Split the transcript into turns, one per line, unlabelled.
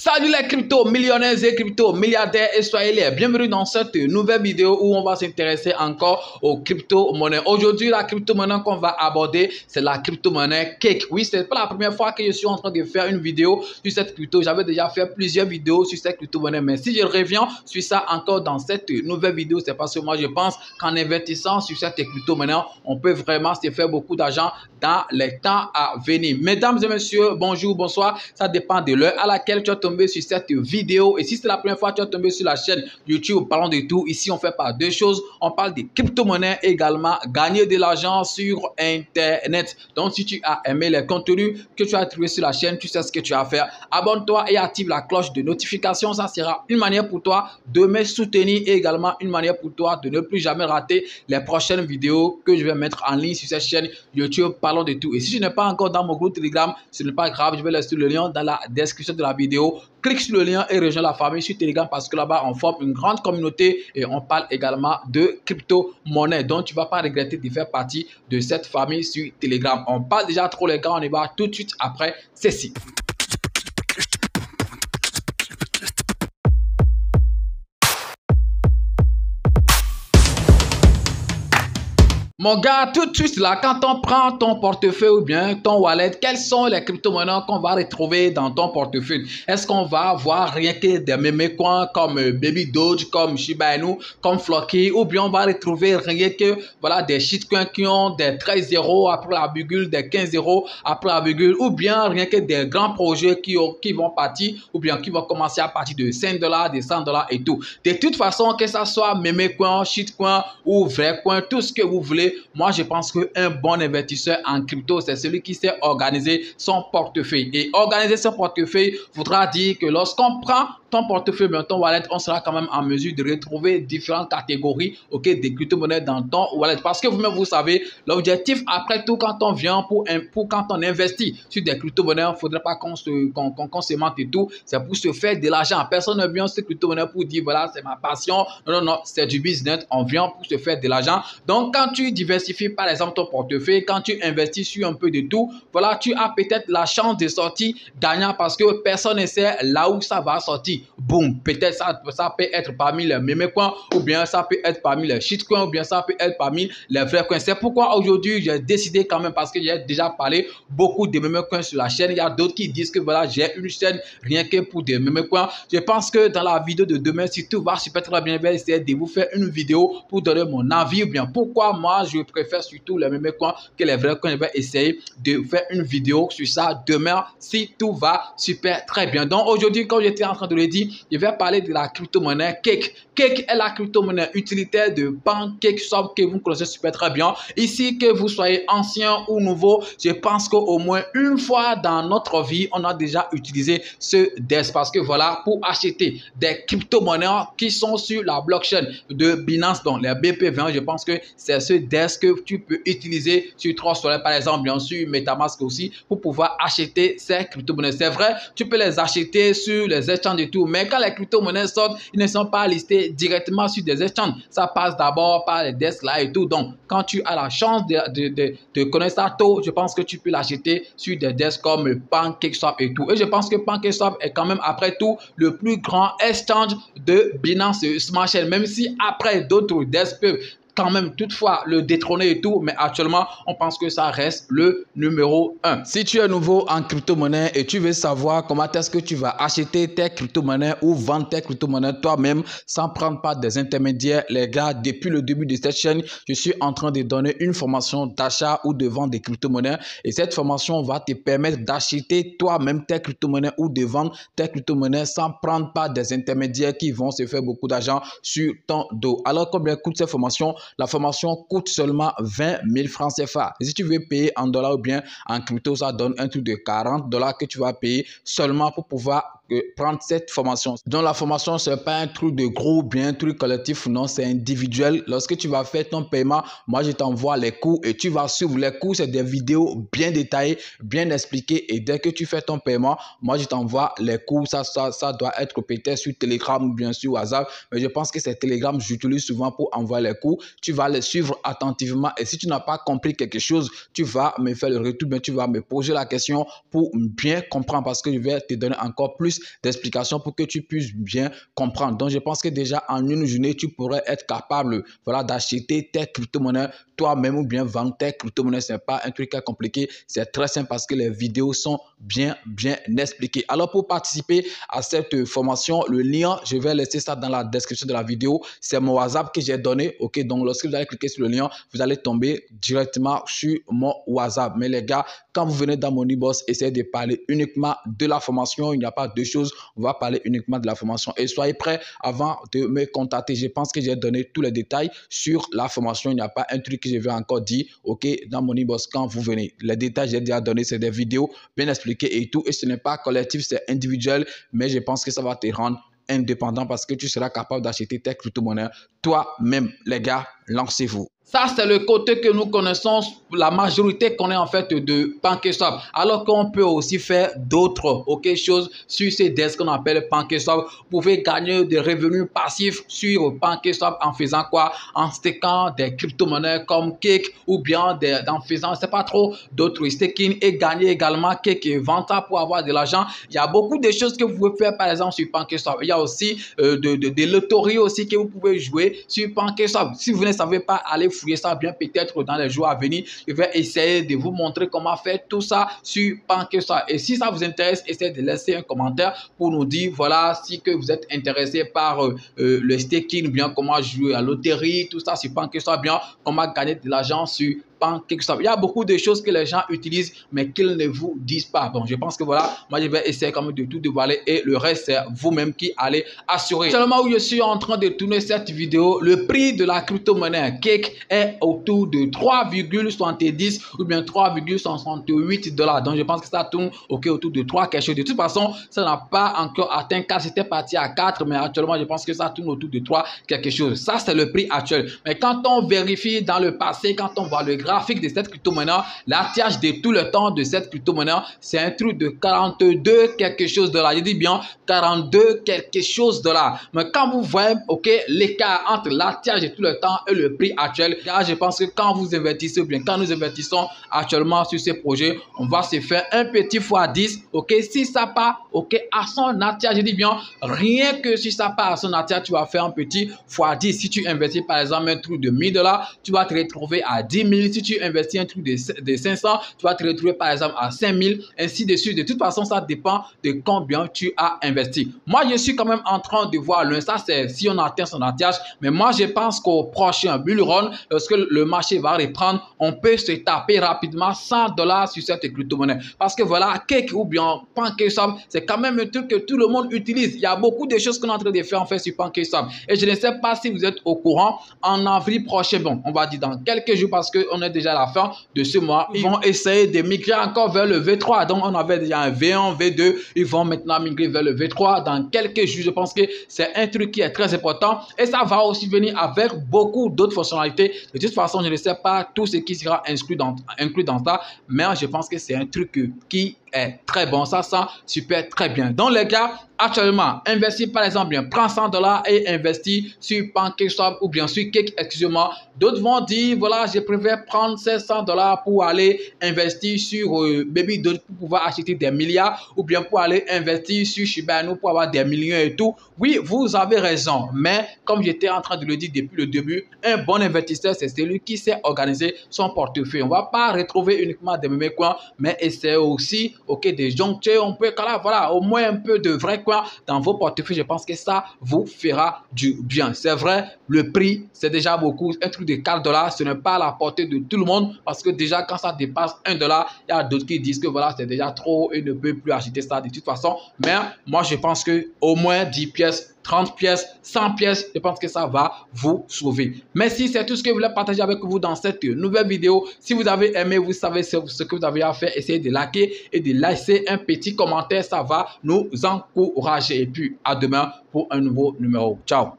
Salut les crypto millionnaires et crypto milliardaires et soyez les bienvenus dans cette nouvelle vidéo où on va s'intéresser encore aux crypto-monnaies. Aujourd'hui, la crypto-monnaie qu'on va aborder, c'est la crypto-monnaie Cake. Oui, c'est pas la première fois que je suis en train de faire une vidéo sur cette crypto. J'avais déjà fait plusieurs vidéos sur cette crypto-monnaie, mais si je reviens sur ça encore dans cette nouvelle vidéo, c'est parce que moi je pense qu'en investissant sur cette crypto-monnaie, on peut vraiment se faire beaucoup d'argent dans les temps à venir. Mesdames et messieurs, bonjour, bonsoir. Ça dépend de l'heure à laquelle tu as tombé sur cette vidéo. Et si c'est la première fois que tu as tombé sur la chaîne YouTube Parlons de tout, ici on fait pas deux choses. On parle de crypto-monnaies et également gagner de l'argent sur Internet. Donc si tu as aimé les contenus que tu as trouvé sur la chaîne, tu sais ce que tu as à faire. Abonne-toi et active la cloche de notification. Ça sera une manière pour toi de me soutenir et également une manière pour toi de ne plus jamais rater les prochaines vidéos que je vais mettre en ligne sur cette chaîne YouTube Parlons de tout. Et si tu n'es pas encore dans mon groupe Telegram, ce n'est pas grave, je vais laisser le lien dans la description de la vidéo. Clique sur le lien et rejoins la famille sur Telegram parce que là-bas, on forme une grande communauté et on parle également de crypto-monnaie. Donc, tu ne vas pas regretter de faire partie de cette famille sur Telegram. On parle déjà trop les gars, on y va tout de suite après ceci. Mon gars, tout de suite là, quand on prend ton portefeuille ou bien ton wallet, quelles sont les crypto-monnaies qu'on va retrouver dans ton portefeuille? Est-ce qu'on va avoir rien que des mémés coins comme Baby Doge, comme Shiba Inu, comme Floki, ou bien on va retrouver rien que voilà, des shitcoins qui ont des 13 zéros après la virgule, des 15 zéros après la virgule, ou bien rien que des grands projets qui vont partir, ou bien qui vont commencer à partir de 5 $, de 100 $ et tout. De toute façon, que ça soit mémé coin, shitcoin ou vrai coin, tout ce que vous voulez. Moi, je pense qu'un bon investisseur en crypto, c'est celui qui sait organiser son portefeuille. Et organiser son portefeuille voudra dire que lorsqu'on prend ton portefeuille, bien ton wallet, on sera quand même en mesure de retrouver différentes catégories des crypto-monnaies dans ton wallet. Parce que vous-même, vous savez, l'objectif, après tout, quand on vient quand on investit sur des crypto-monnaies, il ne faudrait pas qu'on se mente et tout. C'est pour se faire de l'argent. Personne ne vient sur ces crypto-monnaies pour dire, voilà, c'est ma passion. Non, non, non, c'est du business. On vient pour se faire de l'argent. Donc, quand tu diversifies, par exemple, ton portefeuille, quand tu investis sur un peu de tout, voilà, tu as peut-être la chance de sortir gagnant parce que personne ne sait là où ça va sortir. Boum, peut-être ça peut être parmi les mémés coins, ou bien ça peut être parmi les shitcoins, ou bien ça peut être parmi les vrais coins. C'est pourquoi aujourd'hui, j'ai décidé quand même, parce que j'ai déjà parlé beaucoup de mémés coins sur la chaîne. Il y a d'autres qui disent que voilà, j'ai une chaîne rien que pour des mémés coins. Je pense que dans la vidéo de demain, si tout va super très bien, je vais essayer de vous faire une vidéo pour donner mon avis, ou bien pourquoi moi, je préfère surtout les mémés coins que les vrais coins. Je vais essayer de faire une vidéo sur ça demain, si tout va super très bien. Donc aujourd'hui, comme j'étais en train de le dire, je vais parler de la crypto-monnaie Cake. Cake est la crypto-monnaie utilitaire de PancakeSwap que vous connaissez super très bien. Ici, que vous soyez ancien ou nouveau, je pense qu'au moins une fois dans notre vie, on a déjà utilisé ce DEX parce que voilà, pour acheter des crypto-monnaies qui sont sur la blockchain de Binance, donc les BP20, je pense que c'est ce DEX que tu peux utiliser sur Trust Wallet, par exemple, bien sûr, MetaMask aussi, pour pouvoir acheter ces crypto-monnaies. C'est vrai, tu peux les acheter sur les exchanges et tout, mais quand les crypto-monnaies sortent, ils ne sont pas listés directement sur des exchanges. Ça passe d'abord par les desks là et tout. Donc, quand tu as la chance de connaître ça tôt, je pense que tu peux l'acheter sur des desks comme PancakeSwap et tout. Et je pense que PancakeSwap est quand même, après tout, le plus grand exchange de Binance Smart Chain, même si après d'autres desks peuvent quand même toutefois le détrôner et tout, mais actuellement on pense que ça reste le numéro 1. Si tu es nouveau en crypto-monnaie et tu veux savoir comment est-ce que tu vas acheter tes crypto-monnaies ou vendre tes crypto-monnaies toi-même sans prendre part des intermédiaires, les gars, depuis le début de cette chaîne, je suis en train de donner une formation d'achat ou de vente des crypto-monnaies et cette formation va te permettre d'acheter toi-même tes crypto-monnaies ou de vendre tes crypto-monnaies sans prendre part des intermédiaires qui vont se faire beaucoup d'argent sur ton dos. Alors combien coûte cette formation? La formation coûte seulement 20 000 francs CFA. Et si tu veux payer en dollars ou bien en crypto, ça donne un truc de 40 $ que tu vas payer seulement pour pouvoir prendre cette formation. Donc la formation, ce n'est pas un truc de groupe, bien un truc collectif, non, c'est individuel. Lorsque tu vas faire ton paiement, moi je t'envoie les cours et tu vas suivre les cours. C'est des vidéos bien détaillées, bien expliquées et dès que tu fais ton paiement, moi je t'envoie les cours. Ça doit être peut-être sur Telegram ou bien sur WhatsApp, mais je pense que c'est Telegram, j'utilise souvent pour envoyer les cours. Tu vas les suivre attentivement et si tu n'as pas compris quelque chose, tu vas me faire le retour, mais tu vas me poser la question pour bien comprendre parce que je vais te donner encore plus d'explications pour que tu puisses bien comprendre. Donc, je pense que déjà en une journée, tu pourrais être capable, voilà, d'acheter tes crypto-monnaies toi-même ou bien vendre tes crypto-monnaies. Ce n'est pas un truc à compliquer, c'est très simple parce que les vidéos sont bien expliquées. Alors, pour participer à cette formation, le lien, je vais laisser ça dans la description de la vidéo. C'est mon WhatsApp que j'ai donné, ok? Donc, lorsque vous allez cliquer sur le lien, vous allez tomber directement sur mon WhatsApp. Mais les gars, quand vous venez dans Moneyboss, essayez de parler uniquement de la formation. Il n'y a pas deux choses. On va parler uniquement de la formation. Et soyez prêts avant de me contacter. Je pense que j'ai donné tous les détails sur la formation. Il n'y a pas un truc que je vais encore dire, ok, dans Moneyboss quand vous venez. Les détails, j'ai déjà donné, c'est des vidéos bien expliquées et tout. Et ce n'est pas collectif, c'est individuel. Mais je pense que ça va te rendre indépendant parce que tu seras capable d'acheter tes crypto-monnaies toi-même. Les gars, lancez-vous. Ça, c'est le côté que nous connaissons, la majorité connaît en fait de PancakeSwap. Alors qu'on peut aussi faire d'autres choses sur ces desks qu'on appelle PancakeSwap. Vous pouvez gagner des revenus passifs sur PancakeSwap en faisant quoi? En stackant des crypto-monnaies comme Cake ou bien en faisant, c'est pas trop, d'autres staking et gagner également Cake et vente pour avoir de l'argent. Il y a beaucoup de choses que vous pouvez faire par exemple sur PancakeSwap. Il y a aussi des loteries aussi que vous pouvez jouer sur PancakeSwap. Si vous ne savez pas, allez fouiller ça bien peut-être dans les jours à venir. Je vais essayer de vous montrer comment faire tout ça sur PancakeSwap. Et si ça vous intéresse, essayez de laisser un commentaire pour nous dire, voilà, si que vous êtes intéressé par le staking, bien comment jouer à la loterie, tout ça sur PancakeSwap, bien comment gagner de l'argent sur PancakeSwap. Il y a beaucoup de choses que les gens utilisent, mais qu'ils ne vous disent pas. Bon, je pense que voilà, moi je vais essayer quand même de tout dévoiler et le reste, c'est vous-même qui allez assurer. Seulement où je suis en train de tourner cette vidéo, le prix de la crypto-monnaie Cake est autour de 3,70 ou bien 3,68 $. Donc, je pense que ça tourne autour de 3 quelque chose. De toute façon, ça n'a pas encore atteint 4. C'était parti à 4, mais actuellement, je pense que ça tourne autour de 3 quelque chose. Ça, c'est le prix actuel. Mais quand on vérifie dans le passé, quand on voit le graphique de cette crypto-monnaie, l'ATH de tout le temps de cette crypto-monnaie, c'est un truc de 42 quelque chose $. Je dis bien 42 quelque chose $. Mais quand vous voyez, l'écart entre l'ATH de tout le temps et le prix actuel, là, je pense que quand vous investissez ou bien quand nous investissons actuellement sur ces projets, on va se faire un petit x10, si ça part, à son ATH, je dis bien, rien que si ça part à son ATH, tu vas faire un petit x10. Si tu investis par exemple un truc de 1000 $, tu vas te retrouver à 10 000. Si tu investis un truc de 500, tu vas te retrouver par exemple à 5000, ainsi de suite. De toute façon, ça dépend de combien tu as investi. Moi, je suis quand même en train de voir loin. Ça, c'est si on atteint son ATH. Mais moi, je pense qu'au prochain bull run, lorsque le marché va reprendre, on peut se taper rapidement 100 $ sur cette crypto-monnaie. Parce que voilà, Cake ou bien PancakeSwap, c'est quand même un truc que tout le monde utilise. Il y a beaucoup de choses qu'on est en train de faire en fait sur PancakeSwap. Et je ne sais pas si vous êtes au courant, en avril prochain, bon, on va dire dans quelques jours parce qu'on est déjà à la fin de ce mois, ils vont essayer de migrer encore vers le V3. Donc, on avait déjà un V1, V2, ils vont maintenant migrer vers le V3 dans quelques jours. Je pense que c'est un truc qui est très important et ça va aussi venir avec beaucoup d'autres fonctionnalités. De toute façon, je ne sais pas tout ce qui sera inclus dans ça, mais je pense que c'est un truc qui est très bon. Ça sent super très bien. Donc, les gars, actuellement, investis par exemple, bien, prends 100 $ et investis sur PancakeSwap ou bien sur Cake, excusez-moi. D'autres vont dire, voilà, je préfère prendre ces 100 $ pour aller investir sur Baby pour pouvoir acheter des milliards ou bien pour aller investir sur Shiba Inu pour avoir des millions et tout. Oui, vous avez raison, mais comme j'étais en train de le dire depuis le début, un bon investisseur, c'est celui qui sait organiser son portefeuille. On ne va pas retrouver uniquement des mêmes coins, mais essayer aussi des jonctures, on peut, voilà, au moins un peu de vrai coin dans vos portefeuilles. Je pense que ça vous fera du bien. C'est vrai, le prix, c'est déjà beaucoup. Un truc de 4 $, ce n'est pas à la portée de tout le monde parce que déjà, quand ça dépasse 1 $, il y a d'autres qui disent que voilà, c'est déjà trop et ne peut plus acheter ça de toute façon. Mais moi, je pense que au moins 10 pièces, 30 pièces, 100 pièces, je pense que ça va vous sauver. Merci, c'est tout ce que je voulais partager avec vous dans cette nouvelle vidéo. Si vous avez aimé, vous savez ce que vous avez à faire. Essayez de liker et de laisser un petit commentaire. Ça va nous encourager. Et puis, à demain pour un nouveau numéro. Ciao.